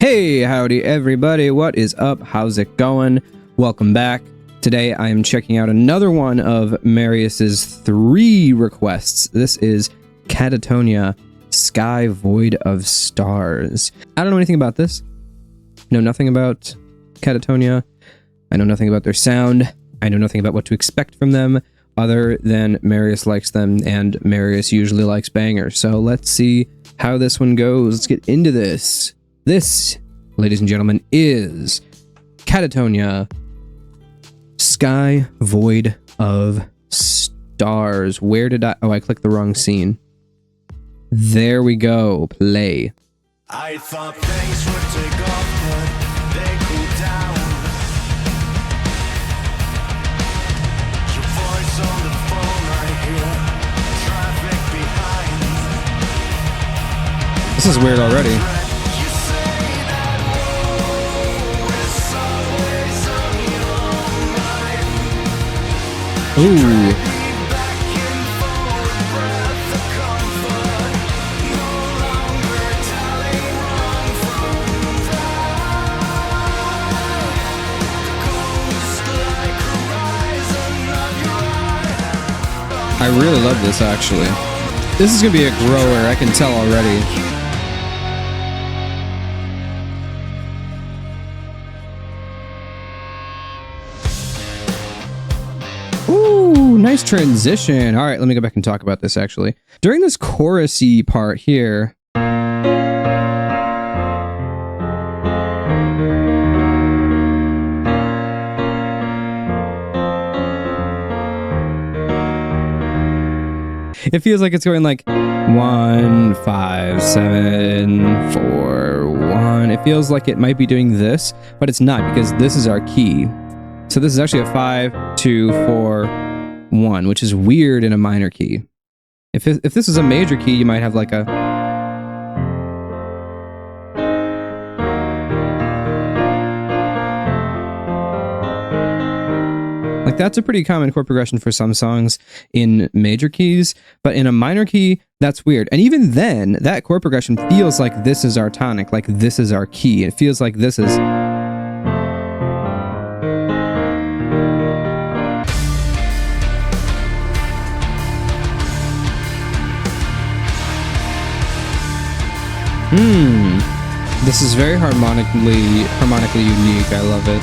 Hey, howdy everybody, what is up? How's it going? Welcome back. Today I am checking out another one of Marius's 3 requests. This is Katatonia, Sky Void of Stars. I don't know anything about this. Know nothing about Katatonia. I know nothing about their sound. I know nothing about what to expect from them, other than Marius likes them, and Marius usually likes bangers. So let's see how this one goes. Let's get into this. This, ladies and gentlemen, is Katatonia, Sky Void of Stars. Where did I... Oh, I clicked the wrong scene. There we go. Play. I thought things would take off, but they cooled down. Your voice on the phone, I hear traffic behind. This is weird already. Ooh. I really love this, actually. This is gonna be a grower, I can tell already. Ooh, nice transition. All right, let me go back and talk about this, actually. During this chorusy part here... It feels like it's going like 1, 5, 7, 4, 1. It feels like it might be doing this, but it's not, because this is our key. So this is actually a 5, 2, 4, 1, which is weird in a minor key. If this is a major key, you might have like a... Like, that's a pretty common chord progression for some songs in major keys, but in a minor key, that's weird. And even then, that chord progression feels like this is our tonic, like this is our key. It feels like this is... This is very harmonically unique. I love it.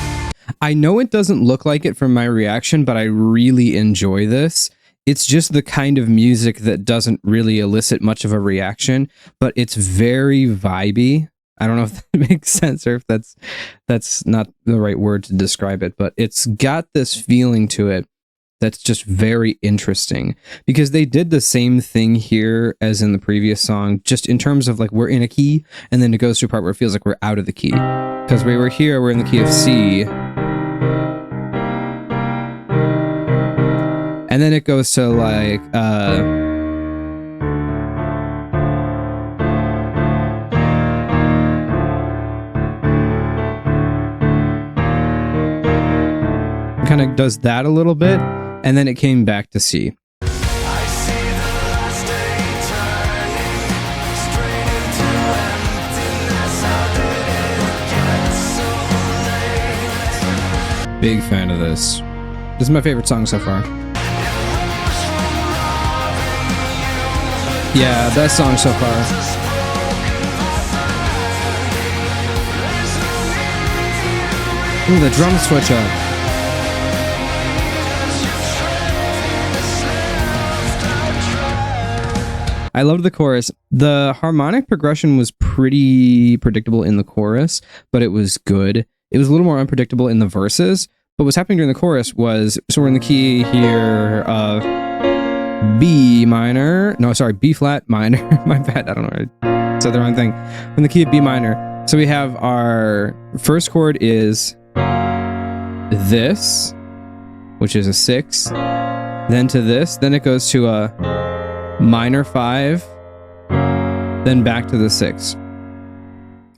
I know it doesn't look like it from my reaction, but I really enjoy this. It's just the kind of music that doesn't really elicit much of a reaction, but it's very vibey. I don't know if that makes sense or if that's not the right word to describe it, but it's got this feeling to it that's just very interesting, because they did the same thing here as in the previous song, just in terms of like we're in a key and then it goes to a part where it feels like we're out of the key. Because we were here, we're in the key of C. And then it goes to like, kind of does that a little bit, and then it came back to C. Big fan of this. This is my favorite song so far. Yeah, best song so far. Ooh, the drum switch up. I loved the chorus. The harmonic progression was pretty predictable in the chorus, but it was good. It was a little more unpredictable in the verses, but what's happening during the chorus was, so we're in the key here of B minor. No, sorry, B flat minor. My bad, I don't know. I said the wrong thing. In the key of B minor. So we have our first chord is this, which is a 6. Then to this, then it goes to a minor 5, then back to the 6.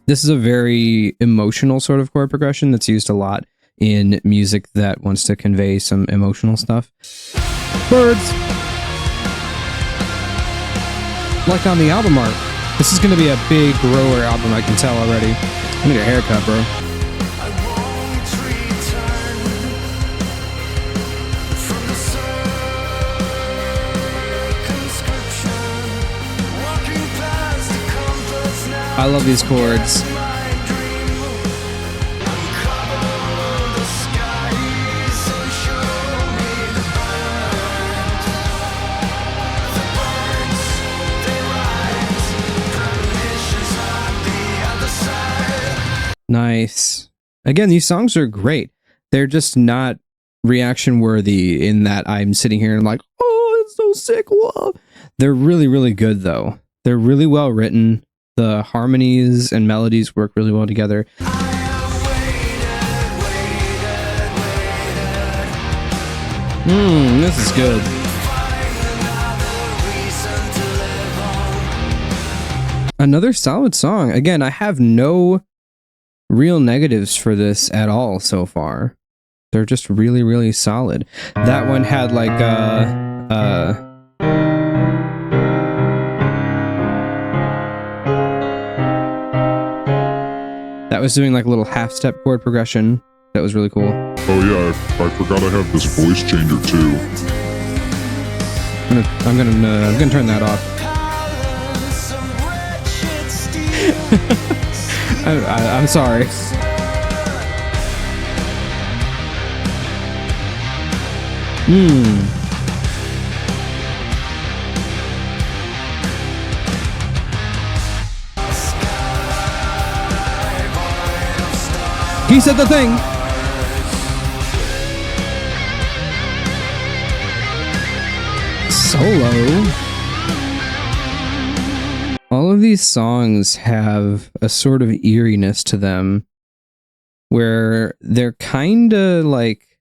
This is a very emotional sort of chord progression that's used a lot in music that wants to convey some emotional stuff. Birds! Like on the album art, this is going to be a big grower album, I can tell already. I need a haircut, bro. I won't return from the circumscription. Walking past the compass now. I love these chords. My dream. Uncover the skies and show me the bird. The birds, they rise. Premonitions on the other side. Nice. Again, these songs are great. They're just not reaction worthy in that I'm sitting here and I'm like, oh, it's so sick. Whoa. They're really, really good though. They're really well written. The harmonies and melodies work really well together. This is good. Another solid song. Again, I have no real negatives for this at all so far. They're just really, really solid. That one had like that was doing like a little half-step chord progression. That was really cool. Oh yeah, I forgot I have this voice changer too. I'm gonna turn that off. I'm sorry. He said the thing. Solo. All of these songs have a sort of eeriness to them where they're kind of like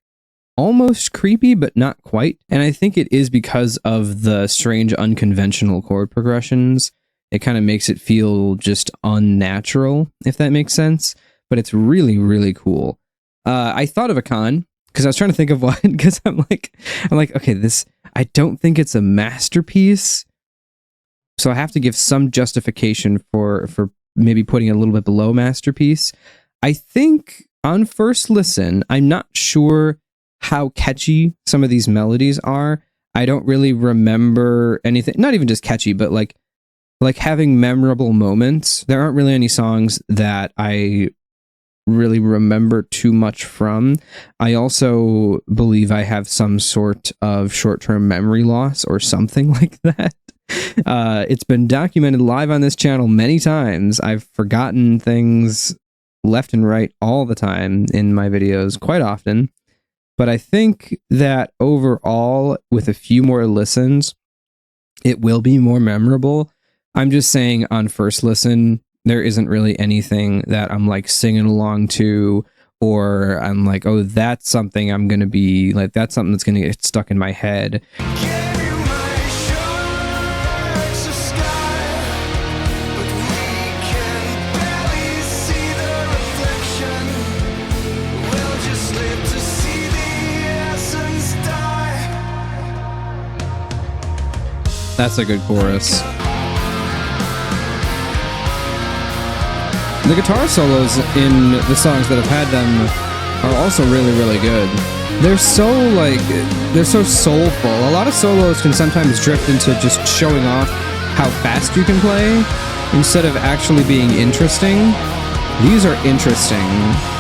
almost creepy, but not quite. And I think it is because of the strange, unconventional chord progressions. It kind of makes it feel just unnatural, if that makes sense. But it's really, really cool. I thought of a con because I was trying to think of one because I'm like, okay, this, I don't think it's a masterpiece. So I have to give some justification for maybe putting it a little bit below masterpiece. I think on first listen, I'm not sure how catchy some of these melodies are. I don't really remember anything, not even just catchy, but like having memorable moments. There aren't really any songs that I really remember too much from. I also believe I have some sort of short-term memory loss or something like that. It's been documented live on this channel many times. I've forgotten things left and right all the time in my videos, quite often. But I think that overall, with a few more listens, it will be more memorable. I'm just saying on first listen, there isn't really anything that I'm like singing along to, or I'm like, oh, that's something I'm going to be like, that's something that's going to get stuck in my head. That's a good chorus. The guitar solos in the songs that have had them are also really, really good. They're so soulful. A lot of solos can sometimes drift into just showing off how fast you can play instead of actually being interesting. These are interesting.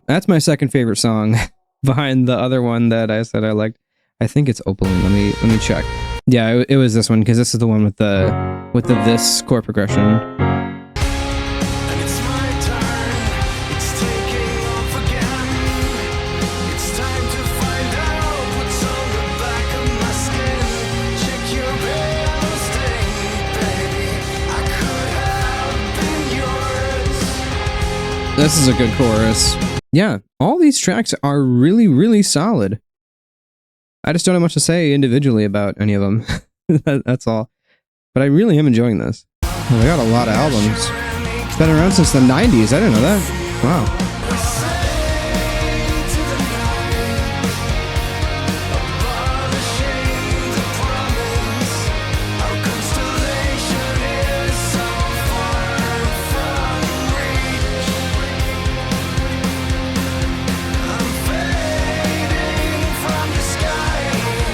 That's my second favorite song behind the other one that I said I liked. I think it's Opaline. Let me check. Yeah, it was this one because this is the one with the this chord progression. This is a good chorus. Yeah, all these tracks are really, really solid. I just don't have much to say individually about any of them. That's all. But I really am enjoying this. Oh, they got a lot of albums. It's been around since the 90s. I didn't know that. Wow.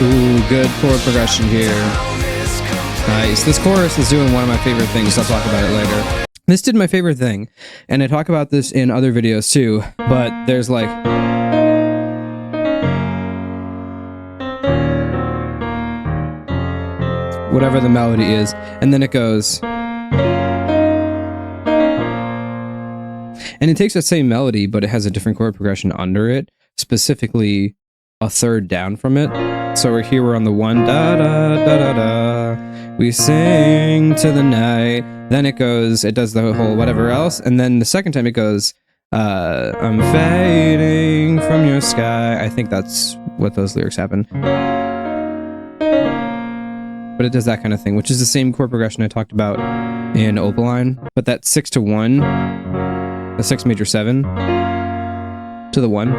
Ooh, good chord progression here. Nice. This chorus is doing one of my favorite things. I'll talk about it later. This did my favorite thing, and I talk about this in other videos too, but there's like... whatever the melody is, and then it goes... and it takes that same melody, but it has a different chord progression under it, specifically a third down from it. So we're here, we're on the 1, da da da da da, we sing to the night. Then it goes, it does the whole whatever else, and then the second time it goes, I'm fading from your sky. I think that's what those lyrics happen. But it does that kind of thing, which is the same chord progression I talked about in Opaline. But that 6 to 1, the 6 major 7 to the 1.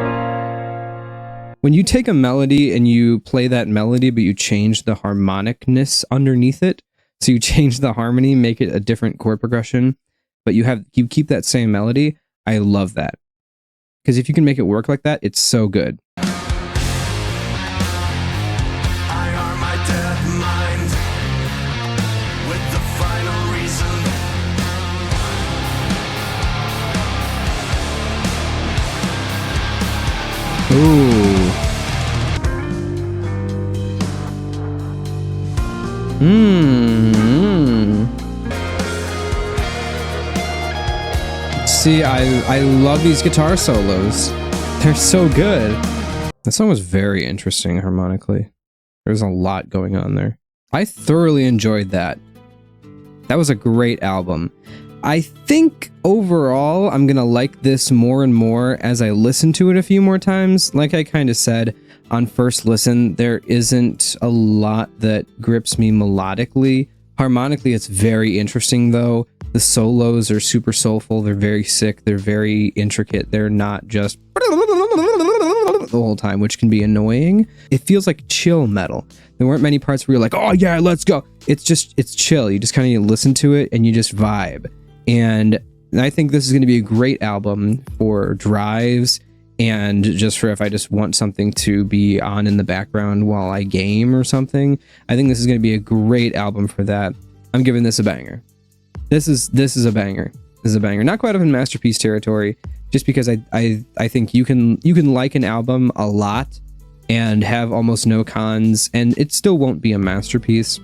When you take a melody and you play that melody, but you change the harmonicness underneath it, so you change the harmony, make it a different chord progression, but you keep that same melody, I love that. Because if you can make it work like that, it's so good. Ooh. See, I love these guitar solos. They're so good. That song was very interesting harmonically. There's a lot going on there. I thoroughly enjoyed that. That was a great album. I think overall I'm gonna like this more and more as I listen to it a few more times. Like I kind of said on first listen, there isn't a lot that grips me melodically. Harmonically, it's very interesting though. The solos are super soulful. They're very sick. They're very intricate. They're not just the whole time, which can be annoying. It feels like chill metal. There weren't many parts where you're like, oh yeah, let's go. It's chill. You just kind of listen to it and you just vibe. And I think this is going to be a great album for drives and just for if I just want something to be on in the background while I game or something. I think this is going to be a great album for that. I'm giving this a banger. This is a banger. This is a banger. Not quite up in masterpiece territory, just because I think you can like an album a lot and have almost no cons, and it still won't be a masterpiece.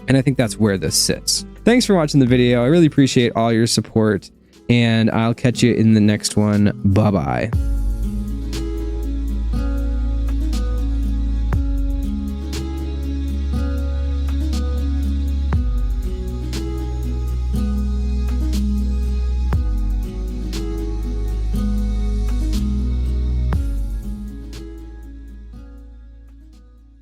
And I think that's where this sits. Thanks for watching the video. I really appreciate all your support, and I'll catch you in the next one. Bye-bye.